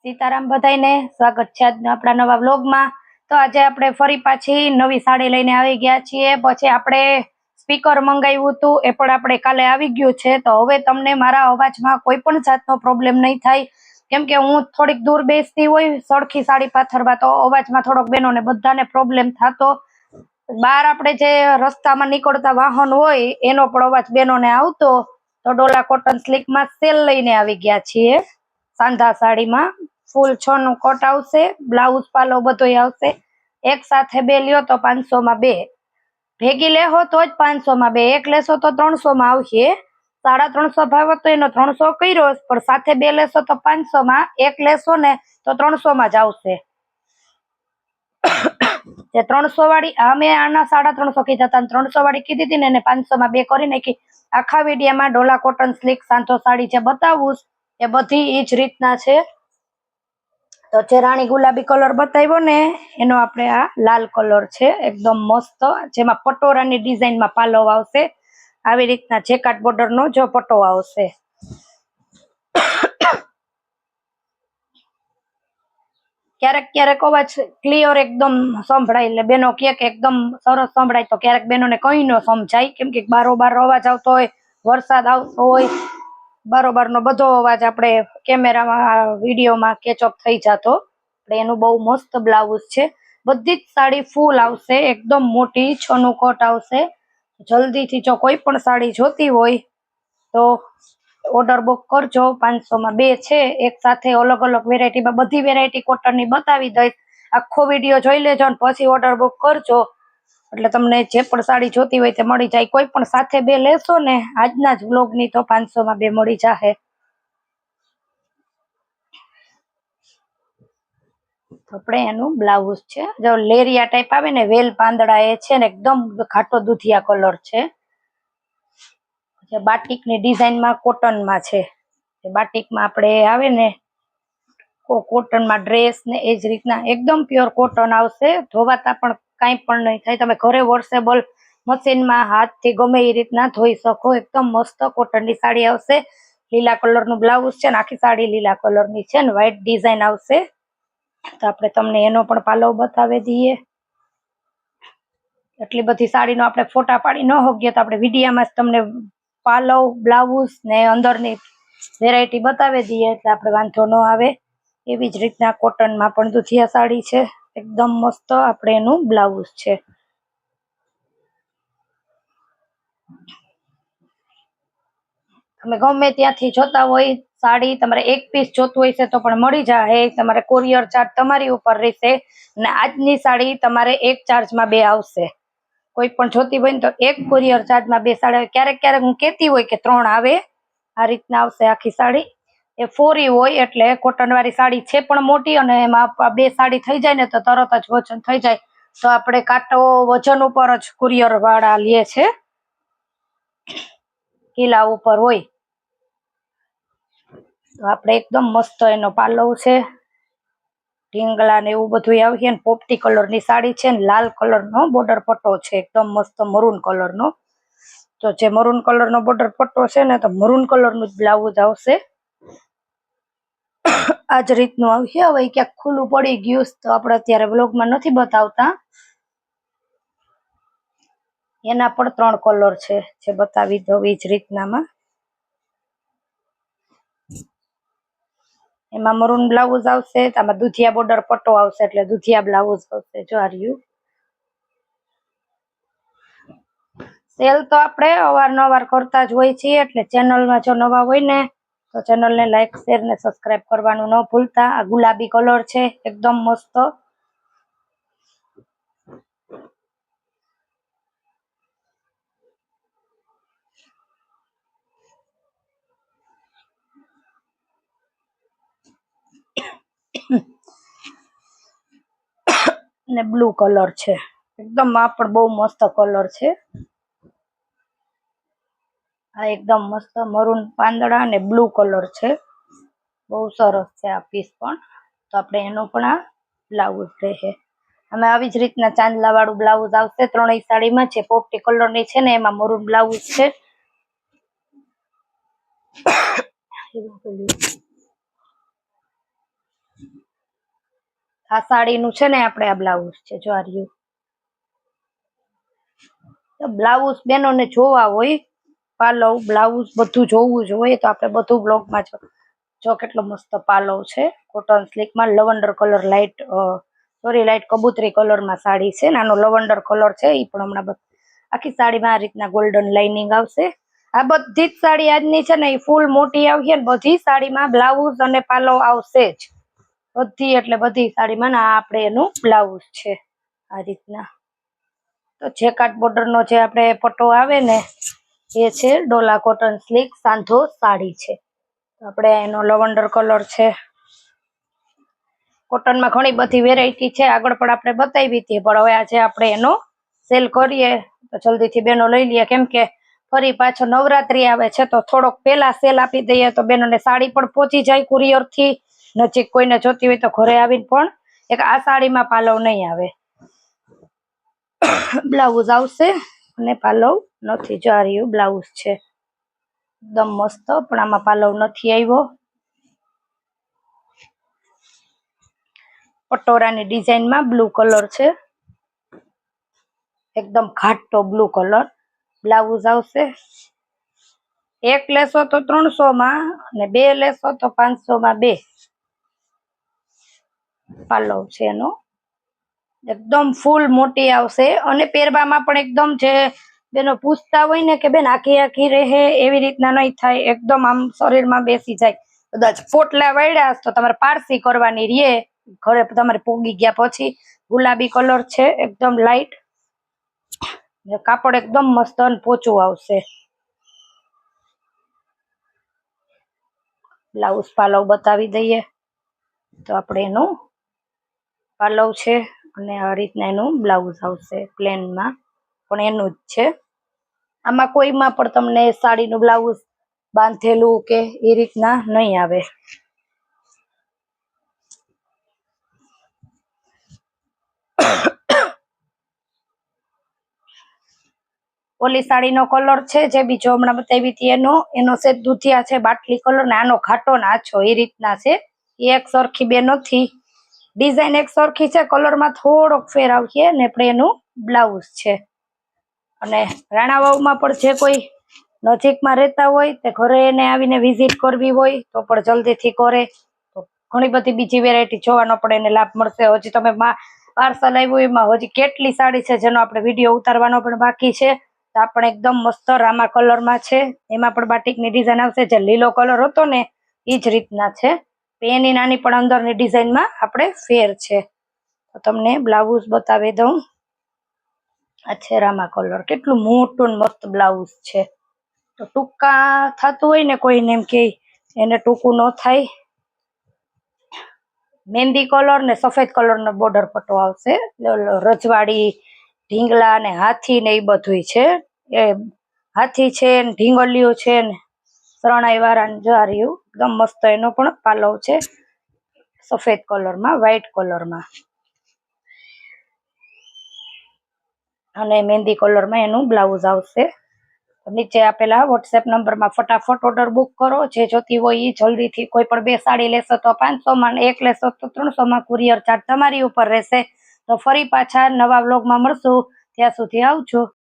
સીતારામ બધાઈને સ્વાગત છે આજના આપણા નવા વ્લોગમાં। તો આજે આપણે ફરી પાછી નવી સાડી લઈને આવી ગયા છીએ। પછી આપણે સ્પીકર મંગાવ્યું હતું, એ પણ આપણે કાલે આવી ગયું છે। તો હવે તમને મારા અવાજમાં કોઈ પણ જાતનો પ્રોબ્લેમ નહીં થાય, કેમ કે હું થોડીક દૂર બેસતી હોય સરખી સાડી પાથરવા, તો અવાજમાં થોડોક બહેનોને બધાને પ્રોબ્લેમ થતો। બહાર આપણે જે રસ્તામાં નીકળતા વાહન હોય એનો પણ અવાજ બહેનોને આવતો। તો ડોલા કોટન સિલ્કમાં સેલ લઈને આવી ગયા છીએ। સાંધા સાડીમાં ફૂલ 6 નું કટ આવશે, બ્લાઉઝ પાલો બધોય આવશે। એક સાથે બે લ્યો તો 500 માં બે, ભેગી લેહો તો જ 500 માં બે, એક લેશો તો 300 માં આવશે। 350 ભાવ હતો એનો 300 કર્યો, પણ સાથે બે લેશો તો 500 માં, એક લેશો ને તો 300 માં જ આવશે। જે 300 વાળી અમે આના 350 કીધા હતા, 300 વાળી કીધી હતી ને એને 500 માં બે કરી નાખી। આખા વિડીયોમાં ડોલા કોટન સિલ્ક સાંધો સાડી જે બતાવું એ બધી એ જ રીતના છે। તો જે રાણી ગુલાબી કલર બતાવ્યો ને એનો આપણે આ લાલ કલર છે, એકદમ મસ્ત, જેમાં પટોરાની ડિઝાઇનમાં પાલવ આવશે। આવી રીતના જેકાટ બોર્ડર નો જો પટ્ટો આવશે। ક્યારેક ક્યારેક અવાજ ક્લિયર એકદમ સંભળાય, એટલે બેનો કે એકદમ સરસ સંભળાય, તો ક્યારેક બેનોને કઈ ન સમજાય, કેમ કે બારોબાર અવાજ આવતો હોય, વરસાદ આવતો હોય, બારોબાર નો બધો અવાજ આપણે કેમેરામાં વિડીયોમાં કેચઅપ થઈ જતો। એનું બહુ મસ્ત બ્લાઉઝ છે। બધી જ સાડી ફૂલ આવશે, એકદમ મોટી 6 નું કટ આવશે। જલ્દીથી જો કોઈ પણ સાડી જોતી હોય તો ઓર્ડર બુક કરજો। 500 માં બે છે, એક સાથે અલગ અલગ વેરાયટીમાં બધી વેરાયટી કોટનની બતાવી દઈશ। આખો વિડીયો જોઈ લેજો અને પછી ઓર્ડર બુક કરજો, એટલે તમને જે પણ સાડી જોતી હોય તે મળી જાય। કોઈ પણ સાથે બે લેશો ને આજના જ વ્લોગની તો 500 માં બે મળી જાહે। આપણે એનું બ્લાઉઝ છે, જો લેરિયા ટાઈપ આવે ને, વેલ પાંદડા એ છે ને, એકદમ ઘાટો દૂધિયા કલર છે। બાટિકની ડિઝાઇનમાં કોટનમાં છે, બાટિકમાં આપણે આવે ને કોટનમાં ડ્રેસ ને એ જ રીતના એકદમ પ્યોર કોટન આવશે। ધોવાતા પણ કાંઈ પણ નહીં થાય, તમે ઘરે વોશેબલ મશીનમાં હાથથી ગમે એ રીતના ધોઈ શકો। એકદમ મસ્ત કોટનની સાડી આવશે। લીલા કલરનું બ્લાઉઝ છે ને, આખી સાડી લીલા કલરની છે ને, વ્હાઈટ ડિઝાઇન આવશે। તો આપણે તમને એનો પણ પાલવ બતાવી દઈએ। એટલી બધી સાડીનો આપણે ફોટા પાડી ન હોગીએ, તો આપણે વિડીયામાં જ તમને પાલવ, બ્લાઉઝ ને અંદરની વેરાયટી બતાવી દઈએ, એટલે આપણે વાંધો ન આવે। એવી જ રીતના કોટનમાં પણ દુધિયા સાડી છે, એકદમ મસ્ત। આપણે એનું બ્લાઉઝ છે। તમે ગમે ત્યાંથી જોતા હોય સાડી, તમારે એક પીસ જોતું હોય છે તો પણ મળી જાય। તમારે કોરિયર ચાર્જ તમારી ઉપર રહેશે, અને આજની સાડી તમારે એક ચાર્જમાં બે આવશે। કોઈ પણ જોતી હોય ને તો એક કોરિયર ચાર્જમાં બે સાડી આવે। ક્યારેક ક્યારેક હું કહેતી હોય કે 3 આવે, આ રીતના આવશે આખી સાડી। એ ફોરી હોય એટલે કોટન વાળી સાડી છે પણ મોટી, અને એમાં બે સાડી થઈ જાય ને તો તરત જ વજન થઈ જાય। તો આપણે કાંટો વજન ઉપર જ કુરિયર વાળા લે છે, કિલા ઉપર હોય। તો આપણે એકદમ મસ્ત એનો પાલવ છે, ઢીંગલા ને એવું બધું આવશે। ને પોપટી કલરની સાડી છે ને, લાલ કલરનો બોર્ડર પટ્ટો છે, એકદમ મસ્ત મરૂન કલરનો। તો જે મરૂન કલરનો બોર્ડર પટ્ટો છે ને, તો મરૂન કલરનું જ બ્લાઉઝ આવશે। આજ રીતનું આવશે। હવે ક્યાંક ખુલ્લું પડી ગયું તો આપણે અત્યારે વ્લોગમાં નથી બતાવતા। એના પણ 3 કલર છે, જે બતાવી દઉં એ જ રીતનામાં। એમાં મરૂન બ્લાઉઝ આવશે, આમાં દુધિયા બોર્ડર પટ્ટો આવશે, એટલે દુધિયા બ્લાઉઝ આવશે। જો આ રહ્યું। સેલ તો આપણે અવારનવાર કરતા જ હોય છીએ, એટલે ચેનલમાં જો નવા હોય ને તો ચેનલને લાઈક, શેર ને સબસ્ક્રાઇબ કરવાનું ન ભૂલતા। આ ગુલાબી કલર છે, એકદમ મસ્ત। ને બ્લુ કલર છે, એકદમ આ પણ બહુ મસ્ત કલર છે। આ એકદમ મસ્ત મરૂન પાંદડા અને બ્લુ કલર છે, બહુ સરસ છે આ પીસ પણ। તો આપણે એનો પણ આ બ્લાઉઝ રહે। અમે આવી જ રીતના ચાંદલા વાળું બ્લાઉઝ આવશે 3 સાડીમાં। છે પોપટી કલરની છે ને, એમાં મરૂન બ્લાઉઝ છે। આ સાડીનું છે ને આપણે આ બ્લાઉઝ છે, જો આ રહ્યું. બ્લાઉઝ બેનોને જોવા હોય, પાલવ બ્લાઉઝ બધું જોવું જ હોય તો આપણે બધું બ્લોગમાં જો કેટલો મસ્ત પાલવ છે, cotton સિલ્કમાં lavender colour light Kabutari કલરમાં સાડી છે. આનો લવંડર કલર છે, એ પણ હમણાં આખી સાડીમાં આ રીતના ગોલ્ડન લાઇનિંગ આવશે. આ બધી જ સાડી આજની છે ને એ ફૂલ મોટી આવશે ને બધી સાડીમાં બ્લાઉઝ અને પાલવ આવશે જ, બધી એટલે બધી સાડીમાં. આ આપણે એનું બ્લાઉઝ છે આ રીતના. તો જેકાટ બોર્ડર નો જે આપણે પટ્ટો આવે ને એ છે ડોલા કોટન સિલ્ક સાંધો સાડી છે. આપણે એનો લવંડર કલર છે. કોટનમાં ઘણી બધી વેરાયટી છે, આગળ પણ આપણે બતાવી હતી, પણ હવે આજે આપણે એનો સેલ કરીએ તો જલ્દીથી બેનો લઈ લઈએ, કેમ કે ફરી પાછો નવરાત્રી આવે છે તો થોડોક પેલા સેલ આપી દઈએ તો બેનોને સાડી પણ પહોંચી જાય કુરિયર થી. નજીક કોઈને જોતી હોય તો ઘરે આવીને પણ એક આ સાડીમાં પાલવ નહીં આવે, બ્લાઉઝ આવશે અને પાલવ નથી. જો આ રહ્યું બ્લાઉઝ છે, એકદમ મસ્ત, પણ આમાં પાલવ નથી આવ્યો. પટોરાની ડિઝાઇનમાં બ્લુ કલર છે, એકદમ ઘાટો બ્લુ કલર. બ્લાઉઝ આવશે, એક લેશો તો 300 માં અને બે લેશો તો 500 માં બે. પાલવ છે એનો એકદમ ફૂલ મોટી આવશે અને પહેરવામાં પણ એકદમ જે બેનો પૂછતા હોય ને કે બેન આખી આખી રહે, એવી રીતના નહીં થાય, એકદમ આમ શરીરમાં બેસી જાય. કદાચ પોટલા વાળ્યા તો તમારે પારસી કરવાની રે ઘરે તમારે પોગી ગયા પછી. ગુલાબી કલર છે, એકદમ લાઈટ, કાપડ એકદમ મસ્ત અને પોચું આવશે. બ્લાઉઝ પાલવ બતાવી દઈએ તો આપણે એનું પાલવ છે અને આ રીતના એનું બ્લાઉઝ આવશે પ્લેનમાં, પણ એનું જ છે. આમાં કોઈમાં પણ તમને સાડીનું બ્લાઉઝ બાંધેલું કે એ રીતના નહીં આવે. ઓલી સાડીનો કલર છે જે બીજો હમણાં બતાવી હતી એનો છે દૂધિયા છે, બાટલી કલર, ને આનો ઘાટો ને આછો એ રીતના છે. એ એક સરખી બે નથી, ડિઝાઇન એક સરખી છે, કલરમાં થોડોક ફેર આવશે ને. આપણે એનું બ્લાઉઝ છે. અને રાણાવાવમાં પણ જે કોઈ નજીકમાં રહેતા હોય તે ઘરે એને આવીને વિઝિટ કરવી હોય તો પણ જલ્દીથી કરે, તો ઘણી બધી બીજી વેરાયટી જોવાનો પણ એને લાભ મળશે. હજી તમે પાર્સલ આવ્યું એમાં હજી કેટલી સાડી છે જેનો આપણે વિડીયો ઉતારવાનો પણ બાકી છે. તો આપણે એકદમ મસ્ત રામા કલરમાં છે, એમાં પણ બાટિકની ડિઝાઇન આવશે. જે લીલો કલર હતો ને એ જ રીતના છે, એની નાની પણ અંદરની ડિઝાઇનમાં આપણે ફેર છે. તો તમને બ્લાઉઝ બતાવી દઉં. આ છે રામા કલર, કેટલું મોટું મસ્ત બ્લાઉઝ છે. તો ટૂંકા થતું હોય ને કોઈને એમ કે એને ટૂંકું ન થાય. મહેંદી કલર ને સફેદ કલરનો બોર્ડર પટ્ટો આવશે, રજવાડી ઢીંગલા ને હાથી ને એ બધું છે. એ હાથી છે ને ઢીંગલિયું છે ને શરણાઈ વાળા જાર્યું, એકદમ મસ્ત એનો પણ પાલવ છે, સફેદ કલરમાં વ્હાઈટ કલરમાં અને મહેંદી કલરમાં એનું બ્લાઉઝ આવશે. નીચે આપેલા વોટ્સએપ નંબરમાં ફટાફટ ઓર્ડર બુક કરો. જે જોતી હોય એ જલ્દીથી. કોઈ પણ બે સાડી લેશો તો 500 માં, એક લેશો તો 300 માં કુરિયર ચાર્જ તમારી ઉપર રહેશે. તો ફરી પાછા નવા વ્લોગમાં મળશું, ત્યાં સુધી આવજો.